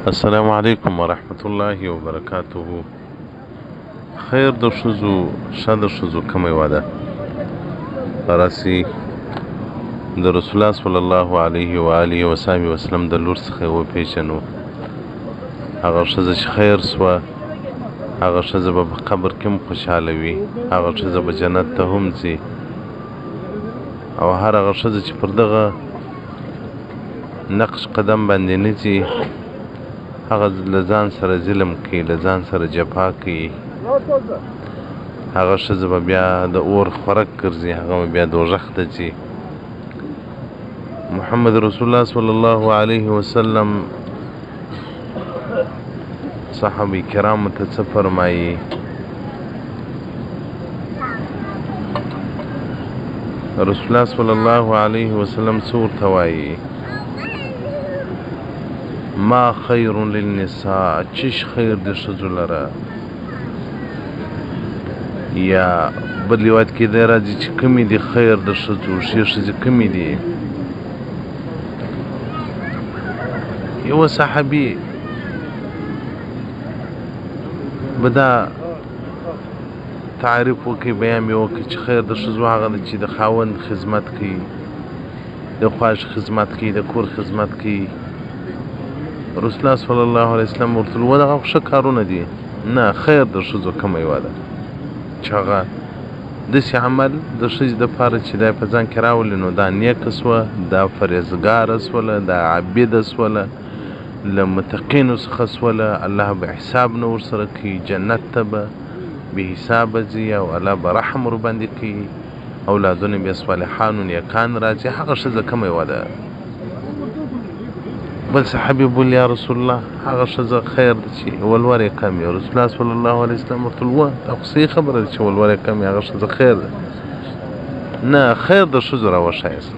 السلام علیکم ورحمت الله وبرکاته. خیر د ښځو ښه د ښځو کومه واده راسي د رسول الله صلی الله علیه و آله و صحبه وسلم د لور څخه وپېژنو. هغه ښځه چې خیر سوه، هغه ښځه به په قبر کې هم خوشحاله وي، هغه ښځه به جنت ته هم ځي، او هر هغه ښځه چې پر دغه نقش قدم باندې نه ځي، هغه له ځان سره ظلم کوي، له ځان سره جفا کوي. هغه ښځه به بیا د اور خوراک ګرځي، هغه به بیا دوزخ ته ځي. محمد رسول الله صلی الله علیه وسلم صحابه کرامو ته څه فرمایي؟ رسول الله صلی الله علیه وسلم څه ورته وایي؟ ما خیر للنساء، چش خیر د ښځو لره. یا بل روایت کې دی راځي چې کمې دي خیر د ښځو، ښې ښځې کمې دي. یوه صحابي به دا تعریف وکړي، بیان یې وکړي چې خیر د ښځو هغه ده چې د خاوند خدمت کوي، د خواښ خدمت کوي، د کور خدمت کوي. رسول الله صلی الله علیه وسلم ورته وویل دغه ښه کارونه دي. نه، خیر د ښځو کومه یوه ده چې هغه داسې عمل د ښځې دپاره چې دا په ځان کې راولي، نو دا نیکه سوه، دا فرهزګاره سوله، دا عابده سوله، له متقینو څخه سوله. الله به حساب نه ورسره کوي، جنت ته به بې حسابه ځي، او الله به رحم ورباندې کوي، اولادونه بیا صالحان و نیکان راځي. هغه ښځه کومه یوه ده؟ بل صحابي بول یا رسول الله هغه ښځه خیر ده چې ولور یې کم وي. رسول الله صلی الله علیه وسلم ورته وویل دا خو صحیح خبره ده چې ولور یې کم وي، هغه ښځه خیر ده. نه، خیر د ښځو راوښایست.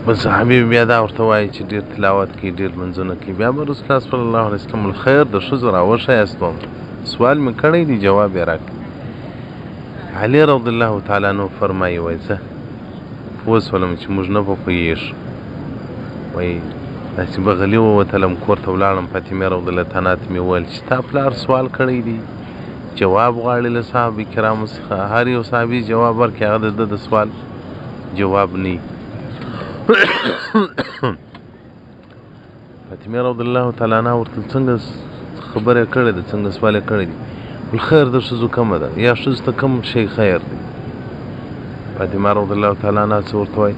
بل صحابي بیا دا ورته وایي چې ډېر تلاوت کوي، ډېر لمونځونه کوي. بیا به رسول الله صلی الله علیه وسلم ویل خیر د ښځو راوښایستم. سوال مې کړی دی، جواب یې راکړ. علي رضی الله تعالی عنه فرمایي وایي زه پوه شولم چې موږ نه به پوهېږو، وایي داسې به غلي ووتلم، کور ته ولاړم. فاطمې رضی الله تعالی عنها ته مې وویل چې ستا پلار سوال کړی دی، جواب غواړي له صحابه کرامو څخه. هر یو صحابي جواب ورکړي، هغه د ده د سوال جواب نه وي. فاطمې رضی الله تعالی عنها ورته څنګه خبره یې کړې ده، څنګه سوال یې کړی دی؟ ویل خیر د ښځو کومه ده، یا ښځو ته کوم شی خیر دی؟ فاطمه رضی الله تعالی عنها څه ورته وایي؟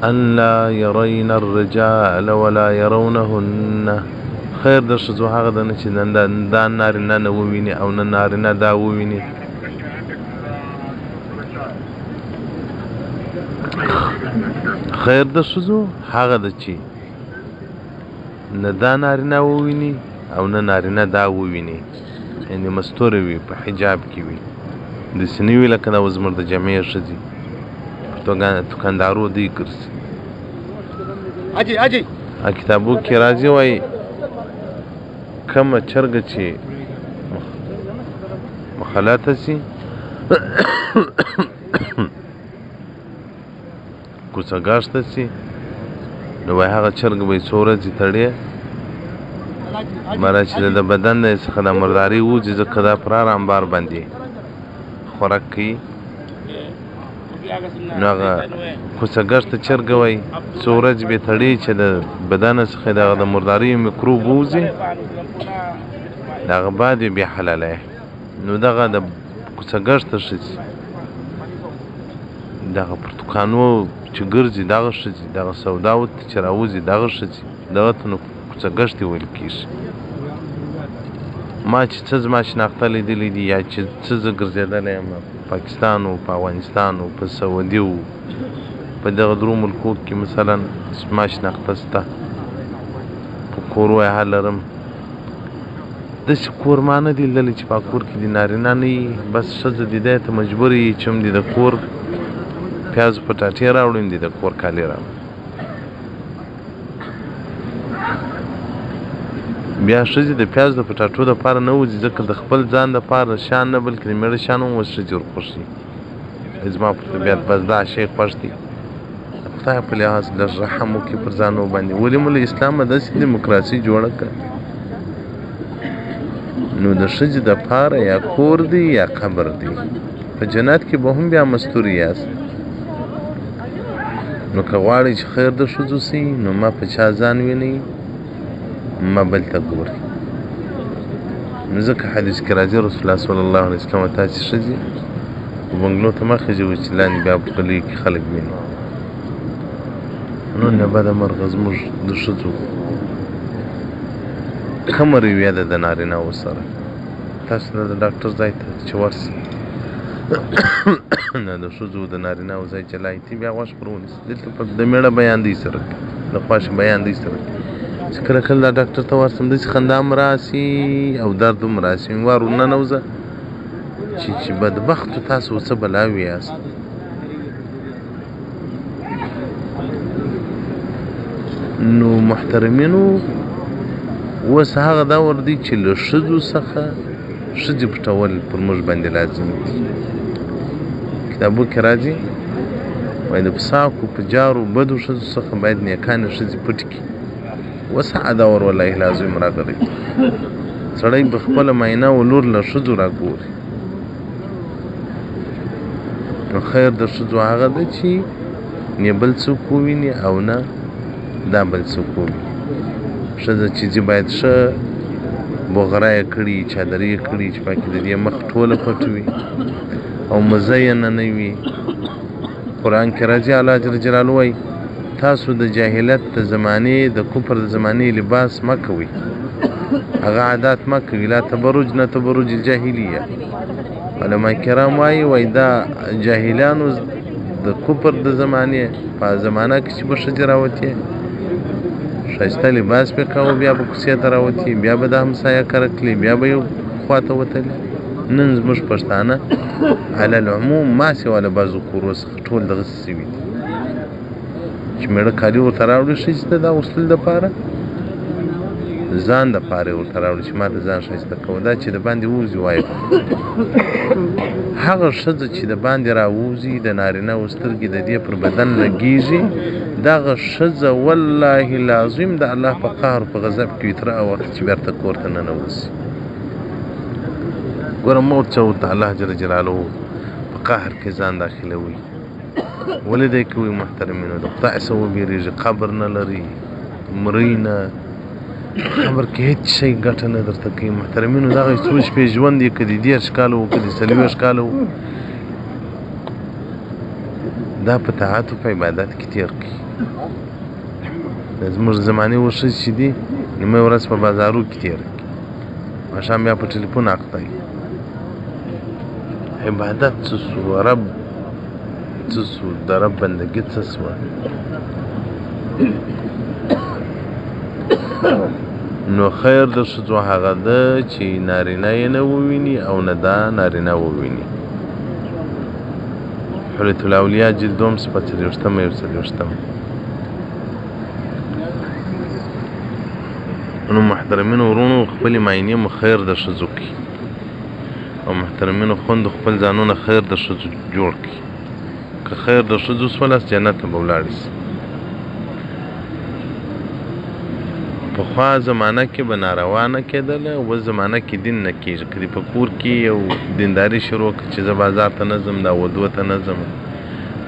ان لا يرين الرجال ولا يرونهن. خیر د ښځو هغه ده نه چې دا نارینه نه وویني او نه نارینه دا وویني. خیر د ښځو هغه ده چې نه دا نارینه وویني او نه نارینه دا وویني، یعنې مستوره وي، په حجاب کې وي، داسې نه وي لکه دا اوس زموږ د جامع ښځې دوکاندارو دی ګرځي. کتابو کې راځي وایي کومه چرګه چې مخلطه سي کوڅه ګاشته سي، نو وایي هغه چرګ به یې څو ورځې تړې مره چې د بدن نه څخه د مرداري وځي، ځکه دا پر هر انبار باندې خوراک کوي. نو هغه کوڅه ګشته چرګه وایي څو ورځې به یې تړي چې د بدن څخه دغه د مرداري میکروب ووځي، د هغه بعد یې بیا حلالی. نو دغه د کوڅه ګشته ښځې، دغه پر دوکانو چې ګرځي دغه ښځې، دغه سوداو ته چې راوځي دغه ښځې، دغه ته نو کوڅه ګشتې ویل کېږي. ما چې څه زما شناخته لیدلي دي، یا چې څه زه ګرځېدلی یم پاکستان و په افغانستان و په سعودي و په دغه درو ملکو کې مثلا زما شناخته شته، په کور ویها لرم. داسې کور ما نه دي لیدلی چې په کور کې د نارینه نه وي، بس ښځه د دی ته مجبور یي چې هم د کور پیاز پټاټې راوړي، هم د کور کالي راوړي. بیا ښځې د پیاز د پټاټو دپاره نه وځي، ځکه د خپل ځان دپاره شان نه بلکې د مېړه شان هم اوس ښځې ورخوښي. زما په طبیعت بس دا شی خوښ دی، خدای په لحاظ لږ رحم وکړي پر ځانو باندې. ولې موږ اسلام داسې دیموکراسي جوړه کړه نو د ښځې دپاره یا کور دی یا قبر دی. په جنت کې به هم بیا مستوري یاست. نو که غواړئ چې خیر د ښځو سي نو ما په چا ځان وینئ، ما بل ته ګورئ. نو ځکه حدیث کې راځي رسول الله صلی الله علیه وسلم تاسې ښځې په بنګلو ته مه خېژوئ چې لاندې بیا په غلیو کې خلک ویني. نو نه بده مرغه زموږ د ښځو کمه رویه ده د نارینهوو سره. تاسو د ډاکټر ځای ته چې ورسئ نه د ښځو د نارینهوو ځای چې لایتي بیا غوښ پر ونیسي. دلته د مېړه بیان دی سره د خواشي بیان دی سره چې کله کله دا ډاکټر ته ورسم داسې خندا هم راسي او درد هم راسي. وار ورننوځه چې بدبختو تاسو څه بلاوي یاست. نو محترمینو اوس هغه دور دی چې له ښځو څخه ښځې پټول پر موږ باندې لازم دي. کتابو کې راځي وایي د فساقو په جارو بدو ښځو څخه باید نیکانې ښځې پټ کړي. اوس هغه دور والله لازم راغلی. سړی به خپله معاینه و لور له ښځو راګوري. نو خیر د ښځو هغه ده چې نه بل څوک وویني او نه دا بل څوک وویني. ښځه چې ځي باید ښه بغره یې کړي، چادرې یې کړي چې پکې د دې مخ ټوله پټ وي او مزینه نه وي. قرآن کې راځي الله جل جلاله وایي تاسو د جاهلیت د زمانې د کفر د زمانې لباس مه کوئ، هغه عادات مه کوئ. لا تبرج نه تبرج الجاهلیه. علما کرام وایي دا جاهلیانو د کفر د زمانې په زمانه کې چې به ښځې راوتې ښایسته لباس پې کاوه، بیا به کوڅې ته راوتې، بیا به د همسایه کره کړلې، بیا به یو خوا ته وتلې. نن زموږ پښتانه علی العموم ما سوا له بعضو کورو څخه ټول دغسې سوي دي چې مېړه کالي ورته راوړي ښځې ته د اغوستلو دپاره، ځان دپاره یې ورته راوړي چې ما د ځان ښایسته کوه. دا چې د باندې ووځي وایي هغه ښځه چې د باندې راووځي د نارینهوو سترګې د دې پر بدن لګېږي، دغه ښځه والله لازم د الله په قهر په غضب کې وي تر هغه وخت چې بېرته کور ته ننوځي. ګوره مه ورته ورته الله جل جلاله په قهر کې ځان داخلوي. ولې دی کوي محترمینو؟ د خدای څخه وبېرېږي. قبر نه لري، مرۍ نه، قبر کې هېڅ شی ګټه نه درته کوي. محترمینو دغه څو شپې ژوند یې که د 30 کاله و که د 40 کاله و دا په طاعت و په عبادت کې تېر کړي. زموږ زمانې اوس ښځې چې دي نیمه ورځ په بازارو کې تېره کړي، ماښام بیا په ټلیفون اخته وي. عبادت څه سو؟ رب څه سو؟ د رب بندګي څه سوه؟ نو خیر د ښځو هغه ده چې نارینه یې نه وویني او نه دا نارینه وویني. حلیة الاولیاء جلد 2 صفحه 43. نو محترمینو ورونو خپلې معاینې مو خیر د ښځو کړي او محترمینو خوندو خپل ځانونه خیر د ښځو جوړ کړي. که خیر د ښځو سولاست جنت ته به ولاړې سي. پخوا زمانه کې به ناروا نه کېدله، اوس زمانه کې دین نه کېږي. که دې په کور کې یو دینداري شروع کړي چې زه بازار ته نه ځم، دا ودو ته نه ځم،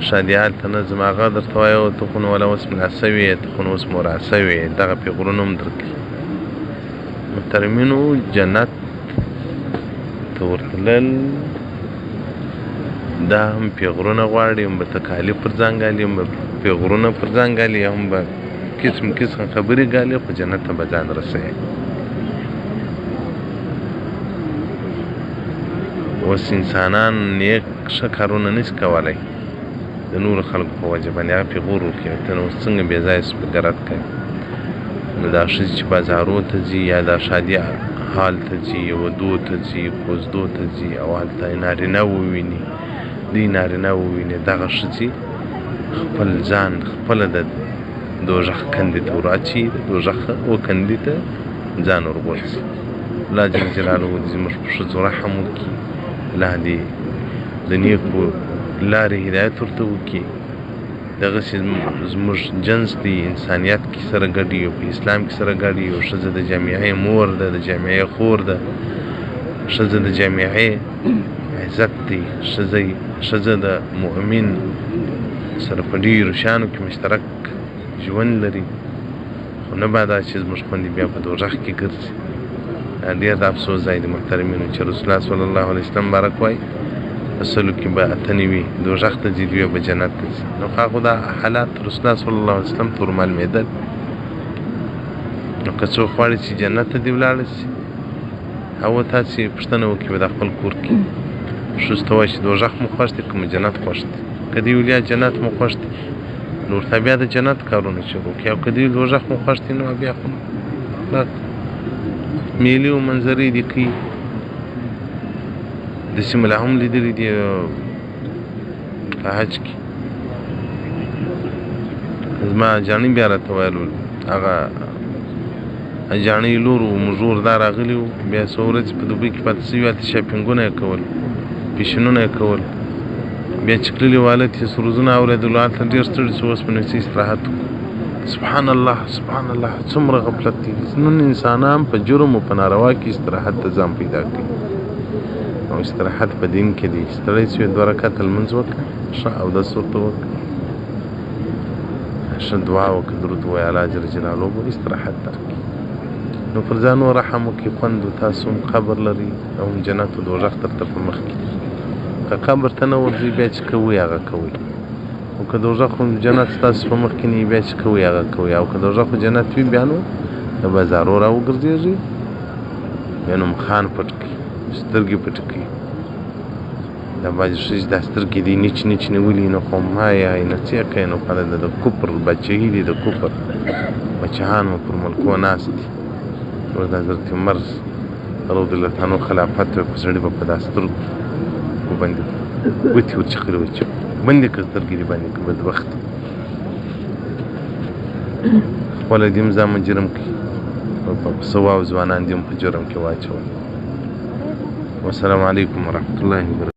شادیال ته نه ځم، هغه درته وایي ته خو نو ولا اوس ملا سوې، ته خو نو اوس مورا سوې، دغه پیغورونه هم درکړي. محترمینو جنت ته ورتلل دا هم پیغورونه غواړي، هم به تکالیف پر ځان ګالي، هم به پیغورونه پر ځان ګالي، هم به قسم قسم خبرې ګالي، خو جنت ته به ځان رسوي. اوس انسانان نیک ښه کارونه نشي کولی د نورو خلکو په وجه باندې هغه پیغور ورکوي. ته نو څنګه بې ځایه سپګرت کوي؟ نو دا ښځې چې بازارو ته ځي یا دا شادي حال ته ځي، ودو ته ځي، کوزدو ته ځي او هلته نارینه وویني، دوی نارینه وویني، دغه ښځې خپل ځان خپله د دوزخ کندې ته وراچي، د دوزخ و کندې ته ځان ورغورځي. الله جل جلاله دې زموږ په ښځو رحم وکړي، الله دې د نیکو لارې هدایت ورته وکړي دغسې زموږ جنس دی انسانیت کې سره ګډ یو په اسلام کې سره ګډ یو ښځه د جامعې مور ده د جامعې خور ده ښځه د جامعې عزت دی ښځه د مؤمن سره په ډېرو شیانو کې مشترک ژوند لري خو نه باید چې زموږ خویندې بیا په دوزخ کې ګرځي ډېر د افسوس ځای دی محترمینو چې رسول الله صلی الله علیه وسلم بارک وایي په سلو کې به اته نوي دوزخ ته ځي دوی به جنت ته ځي نو هغو دا حالات رسول الله صلی الله علیه وسلم ته ورمعلومېدل نو که څوک غواړي چې جنت ته دې ولاړه شي هغه تاسې پوښتنه وکړي به د خپل کور کې ښځو ته وایي چې دوزخ مو خوښ دی که مو جنت خوښ دی که دې ویلیا جنت مو خوښ دی نو ورته بیا د جنت کارونه شروع کړي او که دې دوزخ مو خوښ دی نو بیا خو میلې او منظرې دې کوي داسې ملا هم لیدلي دي په حج کې زما جاڼي بیا راته ویل هغه جاڼۍ لور و مژور دا راغلي وو بیا څو ورځې په دوبۍ کې پاتې سوي هلته شاپینګونه یې کول پیشنونه یې کول بیا چې تللي وو هلته یې سروزونه اورېدلو هلته ډېر ستړي شو اوس په نفسي استراحت وکړو سبحان الله سبحان الله څومره غفلت دی نن انسانان په جرم او په ناروا کې استراحت ته ځان پیدا کوي او استراحت په دین کې دی ستړی شوې 2 رکعته لمونځ وکړه ښه اودس ورته وکړه ښه دعا وکړه درود ووایه الله جل جلاله به استراحت درکړي نو پر ځان ورحم وکړي خوند تاسو هم قبر لري او هم جنت و دوزخ درته په مخ کې که قبر ته نه ورځئ بیا چې کوئ هغه کوئ او که دوزخ و جنت ستاسو په مخ کې نه وي بیا چې کوئ هغه کوئ او که دوزخ و جنت وي بیا نو د بازارو را وګرځېږئ بیا نو مخان پټ کړئ سترګې پټ کړي دا بعضې ښځې دا سترګې دي نیچ نیچ نیولي نو خو مایه نه څه کوي نو په د کفر بچهي دي د کفر بچهان مو پر ملکو ناست دي اوس د حضرت عمر رضی الله تعالی عنه خلافت په سړي به په دا سترګو وباندې ګوتې ورچخلې وچ بندې کړه سترګې دې باندې کړه بدبخت خپله دې هم ځان مجرم کړي سواو ځوانان دې هم په جرم کې واچول والسلام علیکم ورحمة الله وبرکاته